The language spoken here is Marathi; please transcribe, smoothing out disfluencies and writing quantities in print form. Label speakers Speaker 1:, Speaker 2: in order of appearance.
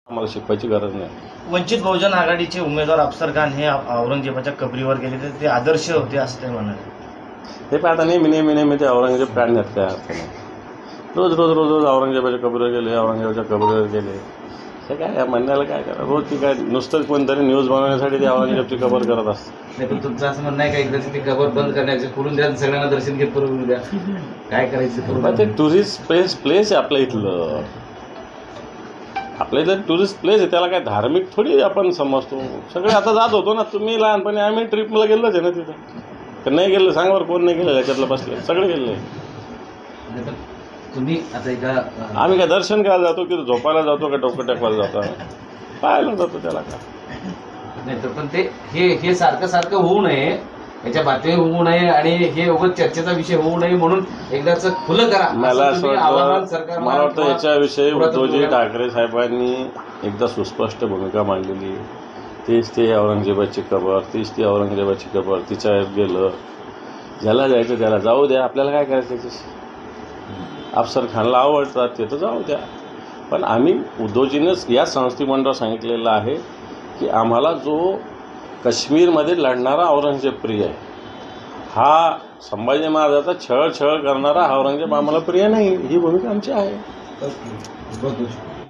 Speaker 1: आम्हाला शिकवायची गरज नाही.
Speaker 2: वंचित बहुजन आघाडीचे उमेदवार अफसर खान हे औरंगजेबाच्या कबरीवर गेले तर ते आदर्श होते असं ते म्हणाले.
Speaker 1: हे पण आता नेहमी ते औरंगजेब काढण्यात काय अर्थ नाही. रोज औरंगजेबाच्या कबरीवर गेले, औरंगजेबाच्या कबरीवर गेले. हे काय या म्हणण्याला काय करा, रोज ती काय नुसतंच कोणतरी न्यूज बनवण्यासाठी ते औरंगजेबची कबर करत असतं.
Speaker 3: नाही पण तुमचं असं म्हणणं आहे का एकदाची ती कबर बंद करण्याचं करून द्या, सगळ्यांना दर्शन घेत करून द्या, काय करायचं
Speaker 1: ते टुरिस्ट प्लेस आहे आपल्या इथलं. आपल्या इथलं टुरिस्ट प्लेस आहे, त्याला काय धार्मिक थोडी आपण समजतो. सगळे आता जात होतो ना, तुम्ही लहानपणी आम्ही ट्रिपला गेलोच आहे ना तिथं. तर नाही गेलं सांग बरं, कोण नाही गेलं याच्यातलं बसले, सगळे गेले.
Speaker 3: तुम्ही आता एका
Speaker 1: आम्ही काय दर्शन करायला जातो की झोपायला जातो का डोकं टेकवायला जातो, पाहायला जातो त्याला काय
Speaker 3: नाही. तर पण ते हे सारखं होऊ नये, याच्या बातम्या होऊ नये आणि हे उगाच चर्चेचा विषय होऊ नये म्हणून एकदाच खुलं करा.
Speaker 1: मला असं वाटतं, मला वाटतं याच्याविषयी उद्धवजी ठाकरे साहेबांनी एकदा सुस्पष्ट भूमिका मांडलेली. तीच ती औरंगजेबाची कबर, तिच्या गेलं. ज्याला जायचं त्याला जाऊ द्या, आपल्याला काय करायचं त्याच्याशी. अफसर खानला आवडतात ते तर जाऊ द्या. पण आम्ही उद्धवजीनंच या संस्थीमंडळावर सांगितलेलं आहे की आम्हाला जो काश्मीरमध्ये लढणारा औरंगजेब प्रिय आहे, हा संभाजी महाराजाचा छळ करणारा औरंगजेब आम्हाला प्रिय नाही, ही भूमिका आमची आहे.